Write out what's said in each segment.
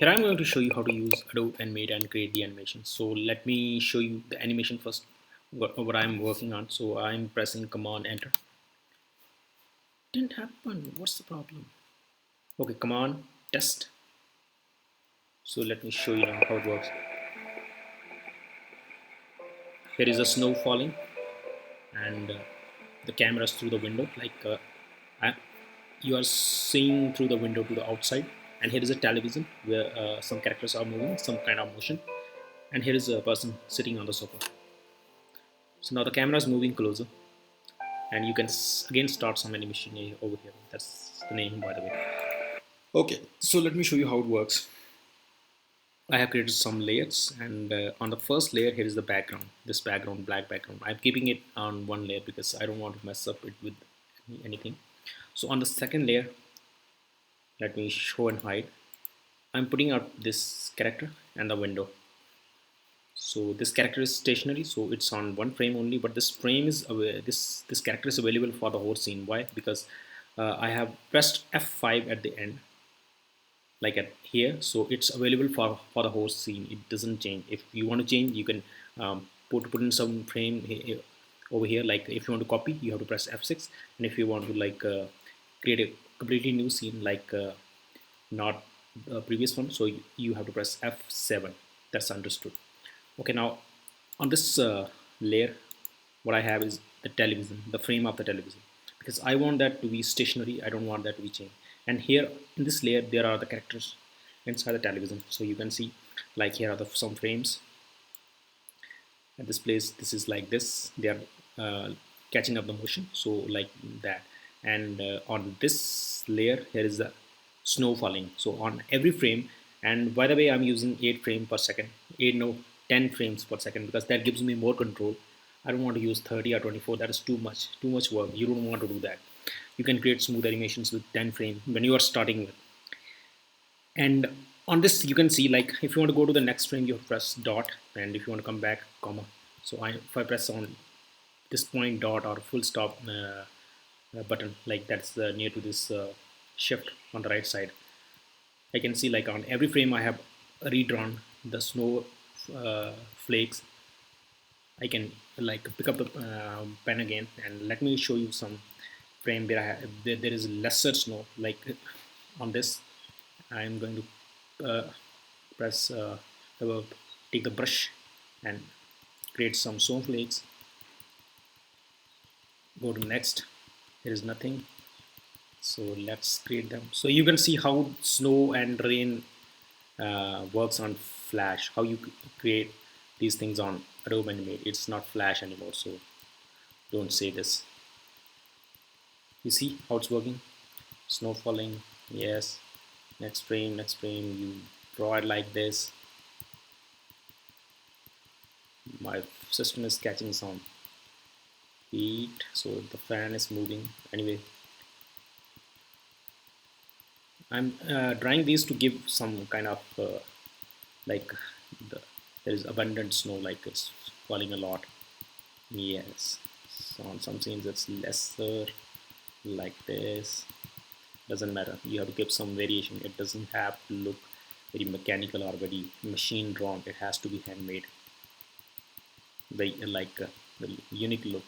Here I'm going to show you how to use Adobe Animate and create the animation. So let me show you the animation first, what I'm working on. So I'm pressing Command Enter. Didn't happen. What's the problem? Okay, Command Test. So let me show you now how it works. Here is the snow falling, and the camera is through the window. I, you are seeing through the window to the outside. And here is a television where some characters are moving, some kind of motion. And here is a person sitting on the sofa. So now the camera is moving closer, and you can again start some animation over here. That's the name, by the way. Okay, so let me show you how it works. I have created some layers, and on the first layer here is the background, this background, black background. I'm keeping it on one layer because I don't want to mess up it with anything. So on the second layer, let me show and hide. I'm putting out this character and the window. So this character is stationary, so it's on one frame only, but this frame is this character is available for the whole scene. Why? Because I have pressed F5 at the end, like at here, so it's available for the whole scene. It doesn't change. If you want to change, you can put in some frame over here. Like if you want to copy, you have to press F6, and if you want to create a completely new scene, not the previous one, so you have to press F7. That's understood. Okay, now on this layer, what I have is the television, the frame of the television, because I want that to be stationary. I don't want that to be changed. And here in this layer, there are the characters inside the television. So you can see, like here are some frames. At this place, this is like this. They are catching up the motion, so like that. And on this layer, here is the snow falling. So on every frame, and by the way, I'm using 8 frames per second. 8 no, 10 frames per second, because that gives me more control. I don't want to use 30 or 24. That is too much work. You don't want to do that. You can create smooth animations with 10 frames when you are starting with. And on this, you can see, like if you want to go to the next frame, you press dot, and if you want to come back, comma. So if I press on this point, dot, or full stop button, like that's near to this shift on the right side, I can see, like on every frame I have redrawn the snow flakes. I can like pick up the pen again, and let me show you some frame where there is lesser snow. Like on this, I'm going to press take the brush and create some snowflakes. Go to next. There is nothing, so let's create them. So you can see how snow and rain works on Flash. How you create these things on Adobe Animate. It's not Flash anymore, so don't say this. You see how it's working? Snow falling, yes. Next frame, you draw it like this. My system is catching some heat, so the fan is moving. Anyway, I'm drawing these to give some kind of like there is abundant snow, like it's falling a lot. Yes, so on some scenes it's lesser, like this. Doesn't matter, you have to give some variation. It doesn't have to look very mechanical or very machine drawn. It has to be handmade. The unique look,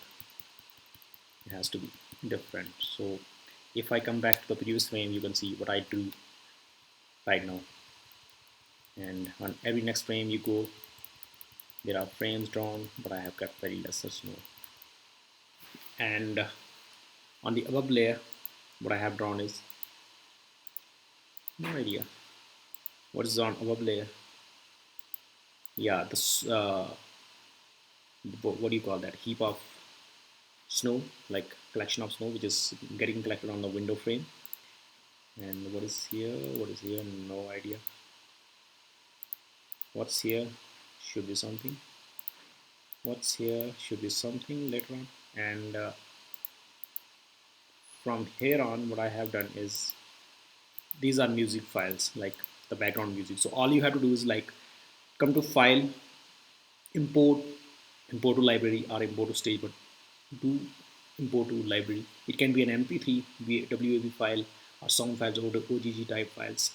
it has to be different. So if I come back to the previous frame, you can see what I do right now. And on every next frame you go, there are frames drawn, but I have kept very lesser snow. And on the above layer, what I have drawn is no idea what is on above layer. Yeah, this what do you call that, heap of snow, like collection of snow which is getting collected on the window frame. And what is here, no idea. What's here should be something. What's here should be something later on. And from here on, what I have done is, these are music files, like the background music. So all you have to do is like come to file, import, import to library, or import to stage, but do import to library. It can be an MP3, WAV file, or sound files, or OGG type files.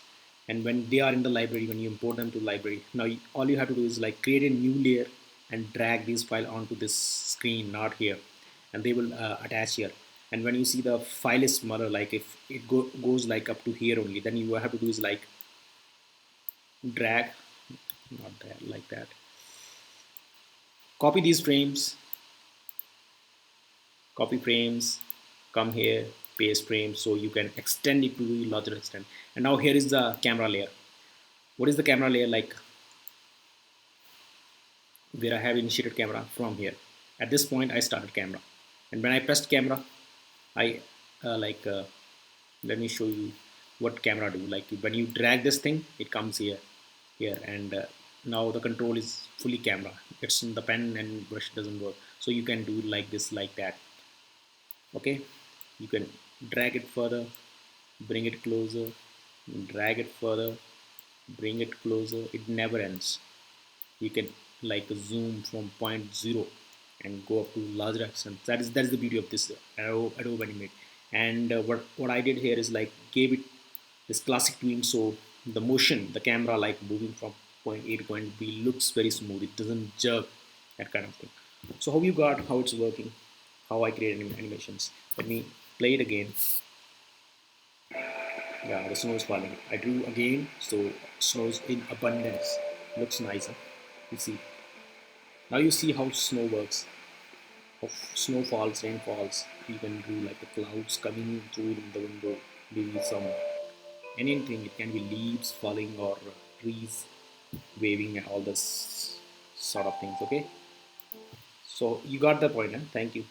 And when they are in the library, when you import them to the library, now all you have to do is like create a new layer and drag this file onto this screen, not here, and they will attach here. And when you see the file is smaller, like if it goes like up to here only, then you have to do is like drag, not that, like that, copy these frames, copy frames, come here, paste frames, so you can extend it to the larger extent. And now here is the camera layer. What is the camera layer like? Where I have initiated camera from here. At this point, I started camera, and when I pressed camera, I let me show you what camera do. Like when you drag this thing, it comes here, and now the control is fully camera. It's in the pen and brush doesn't work, so you can do like this, like that. Okay, you can drag it further, bring it closer, drag it further, bring it closer. It never ends. You can like zoom from point zero and go up to larger extent. That is the beauty of this Adobe Animate. And what I did here is like gave it this classic tween, so the motion, the camera like moving from point A to point B looks very smooth. It doesn't jerk, that kind of thing. So how you got how it's working, how I create animations. Let me play it again. Yeah, the snow is falling. I drew again, so snow's in abundance. Looks nicer. You see. Now you see how snow works. How snow falls, rain falls. You can do like the clouds coming through in the window. Maybe some anything. It can be leaves falling or trees waving and all this sort of things. Okay. So you got the point, huh? Thank you.